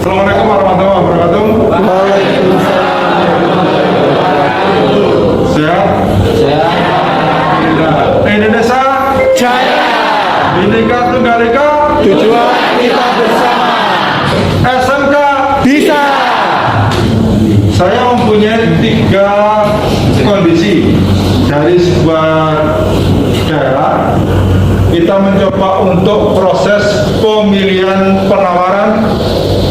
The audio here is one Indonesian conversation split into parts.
Assalamualaikum warahmatullahi wabarakatuh. Sehat? Sehat. Indonesia Jaya. Bhinneka Tunggal Ika. Tujuan kita bersama. SMK Bisa. Saya mempunyai 3 kondisi dari sebuah daerah. Kita mencoba untuk proses pemilihan penawaran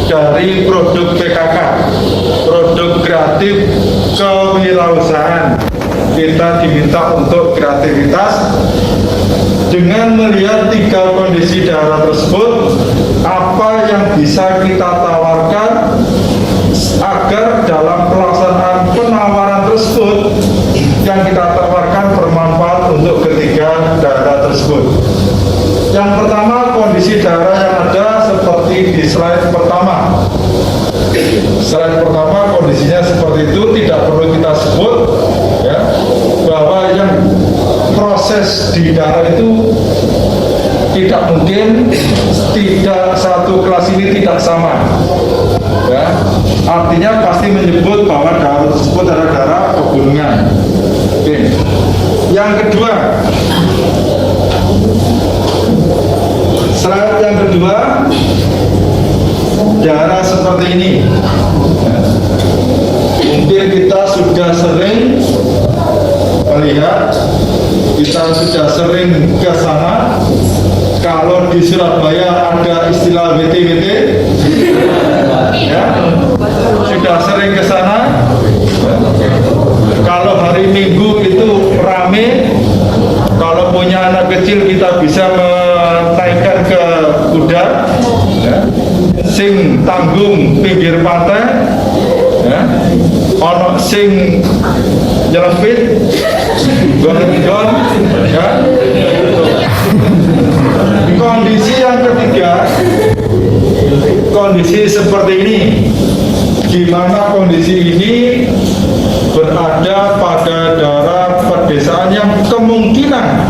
dari produk PKK, produk kreatif kewirausahaan. Kita diminta untuk kreativitas dengan melihat 3 kondisi daerah tersebut, apa yang bisa kita tawarkan agar dalam pelaksanaan penawaran tersebut yang kita tawarkan bermanfaat untuk ketiga daerah tersebut. Yang pertama, kondisi daerah yang ada seperti di slide pertama. Slide pertama kondisinya seperti itu, tidak perlu kita sebut ya, bahwa yang proses di daerah itu tidak mungkin, tidak satu kelas ini tidak sama ya. Artinya pasti menyebut bahwa daerah tersebut adalah daerah pegunungan. Oke. Yang kedua, slide yang kedua, daerah seperti ini. Mungkin kita sudah sering melihat, kita sudah sering ke sana. Kalau di Surabaya ada istilah WT-WT, ya, sudah sering ke sana. Kalau hari Minggu itu rame, kalau punya anak kecil kita bisa menaikkan ke kuda, ya, sing tanggung pinggir pantai, ya, ono sing nyelempit, gon-gon, ya. Kondisi yang ketiga, kondisi seperti ini, di mana kondisi ini berada pada daerah pedesaan yang kemungkinan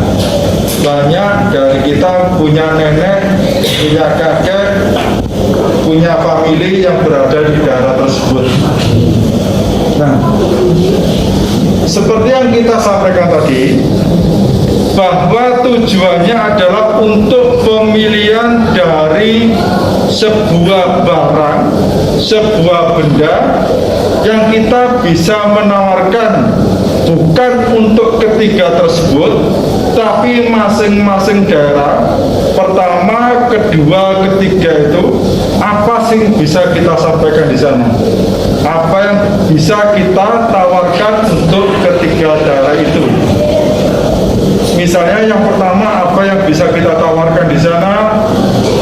banyak dari kita punya nenek, punya kakek, punya famili yang berada di daerah tersebut. Nah, seperti yang kita sampaikan tadi, bahwa tujuannya adalah untuk pemilihan dari sebuah barang, sebuah benda yang kita bisa menawarkan bukan untuk ketiga tersebut, tapi masing-masing daerah, pertama, kedua, ketiga itu apa sih bisa kita sampaikan di sana, apa yang bisa kita tawarkan untuk ketiga daerah itu. Misalnya yang pertama, apa yang bisa kita tawarkan di sana,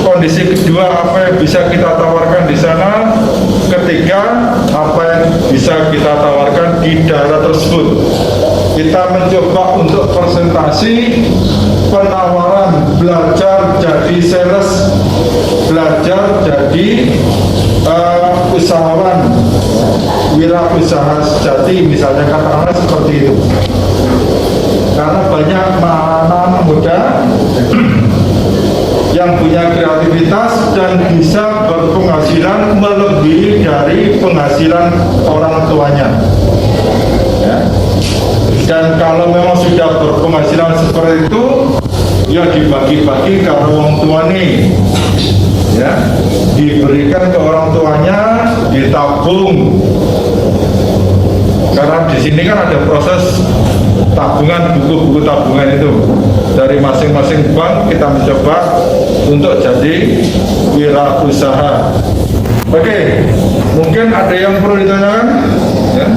kondisi kedua, apa yang bisa kita tawarkan di sana, ketiga, apa yang bisa kita tawarkan di daerah tersebut. Kita mencoba untuk presentasi penawaran belajar jadi sales, belajar jadi usahawan, wirausaha sejati, misalnya katakanlah seperti itu. Karena banyak anak-anak muda yang punya kreativitas dan bisa berpenghasilan melebihi dari penghasilan orang tuanya. Ya. Dan kalau memang sudah berpenghasilan seperti itu, ya dibagi-bagi ke orang tua nih, ya, diberikan ke orang tuanya, ditabung. Karena di sini kan ada proses tabungan, buku-buku tabungan itu dari masing-masing bank kita mencoba untuk jadi wirausaha. Oke, mungkin ada yang perlu ditanyakan? Ya.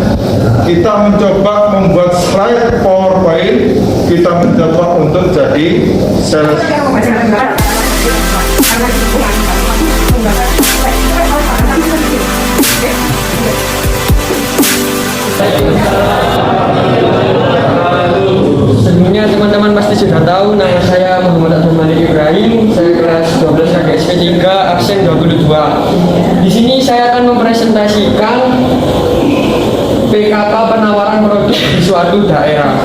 Kita mencoba membuat slide PowerPoint, kita mencoba untuk jadi sales. Sebelumnya teman-teman pasti sudah tahu nama saya Muhammad Abdul Malik Ibrahim. Saya kelas 12 KKSP 3 absen 22. Di sini saya akan mempresentasikan PKK penawaran produk di suatu daerah.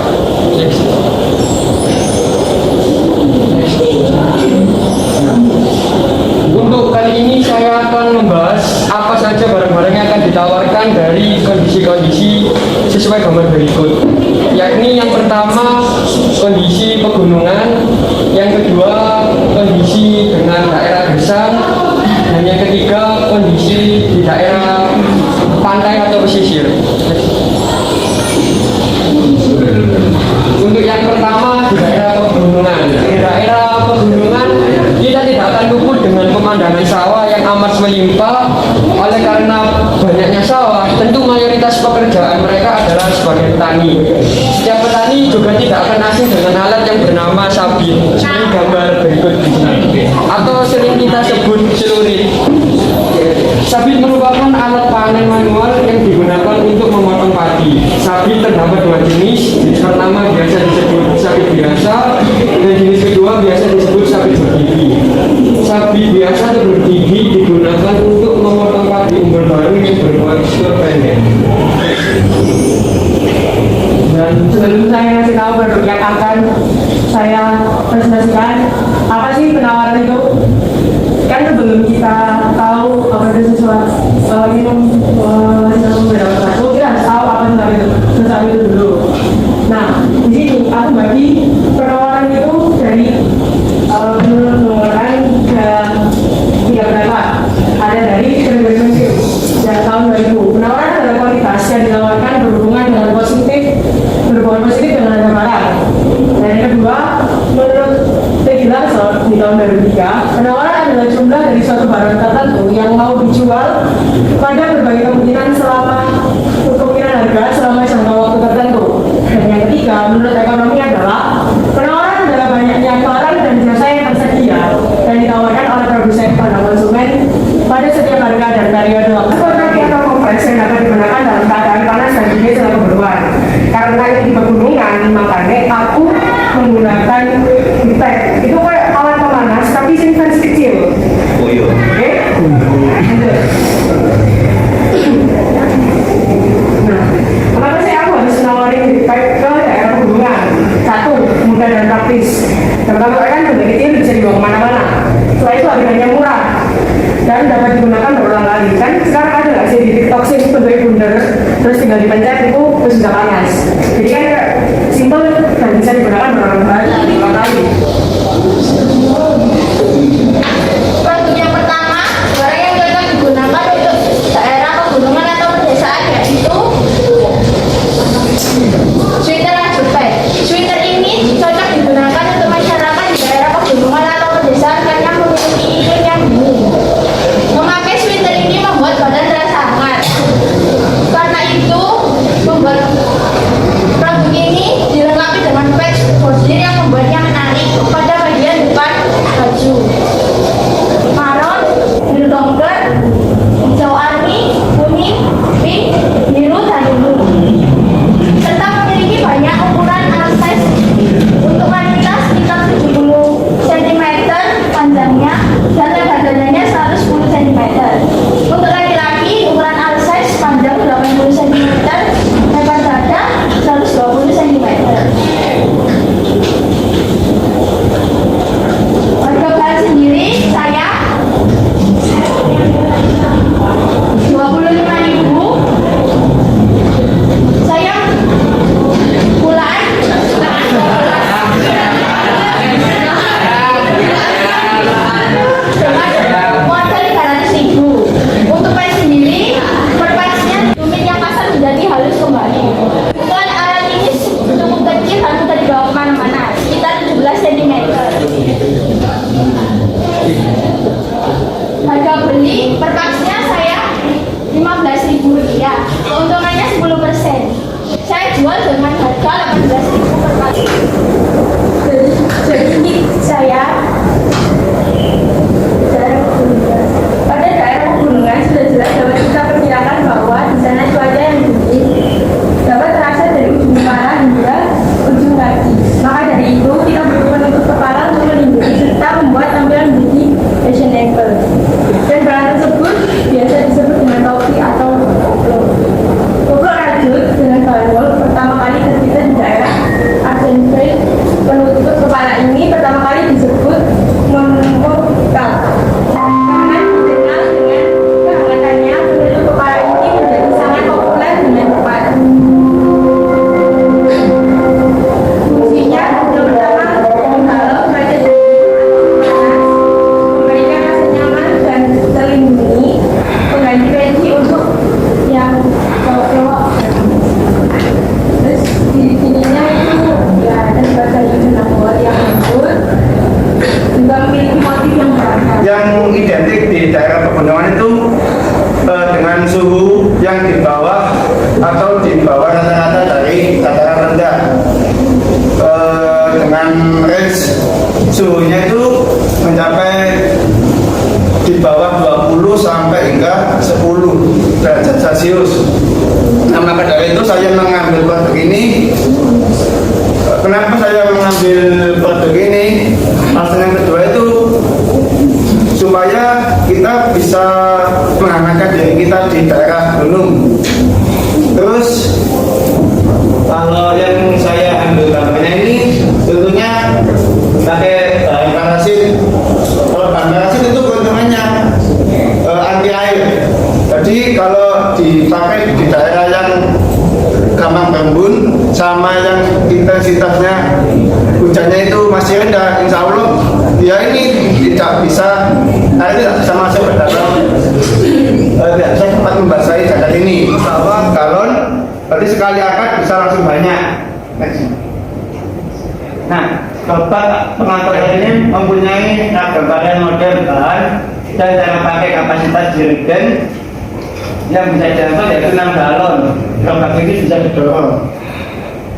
Untuk kali ini saya akan membahas barang-barang yang akan ditawarkan dari kondisi-kondisi sesuai gambar berikut, yakni yang pertama kondisi pegunungan, yang kedua kondisi dengan daerah gersang, dan yang ketiga kondisi di daerah pantai atau pesisir. Untuk yang pertama di daerah pegunungan. Di daerah pegunungan kita tidak akan luput dengan pemandangan sawah yang amat melimpah. Oleh karena banyaknya sawah, tentu mayoritas pekerjaan mereka adalah sebagai petani. Setiap petani juga tidak akan asing dengan alat yang bernama sabit, seperti gambar berikut di sini, atau sering kita sebut celurit. Sabit merupakan alat panen manual yang digunakan untuk memotong padi. Sabit terdapat dua jenis. Jenis pertama biasa disebut sabit biasa, dan jenis kedua biasa disebut sabit bergigi. Sabit biasa atau bergigi digunakan untuk memotong padi umur baru yang bertekstur pendek. Dan sebelum saya ngasih tahu produk yang akan saya presentasikan, apa sih penawaran itu? Kan sebelum kita tahu apa itu sesuatu minum beberapa satu, kita harus tahu apa sesuatu itu dulu. Nah, di sini aku bagi penawaran itu dari pengeluaran dan tiga berapa. Ada dari Frequency dan tahun 2000. Penawaran adalah kualitas yang ditawarkan berhubungan dengan positif dengan harga barang. Dan yang kedua, menurut Teddy Larson di tahun 2003, penawaran adalah jumlah dari suatu barang tertentu yang mau dijual pada berbagai kemungkinan harga selama jangka waktu tertentu. Dan yang ketiga, menurut ekonomi adalah penawaran adalah banyaknya barang dan jasa yang tersedia dan ditawarkan oleh produsen pada konsumen pada setiap harga dan periode waktu. Kontraksi atau kompres yang dapat digunakan dalam keadaan panas dan dingin setelah keperluan. Karena ini di pegunungan, makanya aku menggunakan heat. Itu kayak alat pemanas tapi versi kecil. Oh iya. Oke? Nah, kenapa sih aku harus nawarin heat ke daerah pegunungan? Satu, mudah dan praktis. Dan kalau kan benda kecil bisa dibawa kemana-mana. Setelah itu harganya murah dan dapat digunakan berulang kali. Kan sekarang ada nggak sih di TikTok sih bentuknya bundar, terus tinggal dipencet itu terus bisa panas. Jadi kan simple dan bisa digunakan berulang kali. Produk yang pertama, barang yang cocok digunakan untuk daerah pegunungan atau pedesaan, yaitu sweater rajut pet. Sweater ini cocok digunakan untuk masyarakat di daerah pegunungan atau pedesaan karena memiliki iklim yang dingin. Memakai sweater ini membuat badan terasa hangat. Karena itu, membuat produk ini dilengkapi dengan patch bordir yang dengan suhu yang di bawah atau di bawah rata-rata dari dataran rendah. Dengan range suhunya itu mencapai di bawah 20 sampai hingga 10 derajat Celcius. Nah, maka dari itu saya mengambil produk ini. Kenapa saya mengambil produk ini? Alasan yang kedua itu supaya kita bisa menghangatkan diri kita di daerah gunung. Terus kalau yang saya ambil gambarnya ini tentunya pakai bahan parasit. Kalau bahan parasit itu keuntungannya anti air. Jadi kalau dipakai di daerah yang gampang berembun sama yang intensitasnya hujannya itu masih rendah, insya Allah ya ini tidak bisa, air tidak bisa masuk ke dalam, tidak bisa cepat membasahi jagat ini. Galon berarti sekali angkat bisa langsung banyak. Nah, bapak pengangkut air ini mempunyai gambaran model bahan dan cara pakai kapasitas jerigen yang bisa diangkut yaitu 6 galon. Gerobak ini bisa didorong.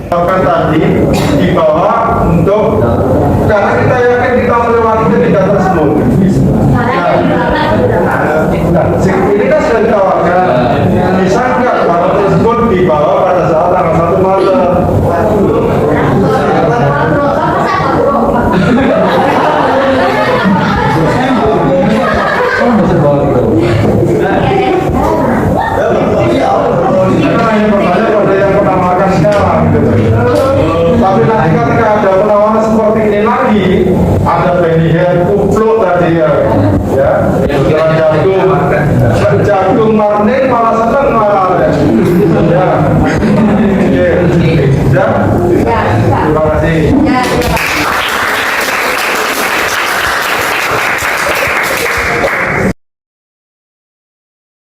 Bahkan tadi dibawa untuk, karena kita yakin kita melewati ketika tersebut. Ini kan sudah ditawarkan, bisa nggak barang tersebut dibawa pada saat tanggal 1 Maret? Tapi nanti ketika ada penawaran seperti ini lagi, ada pilihan kupluk tadi ya, jagung marning malah seneng malah ada, ya,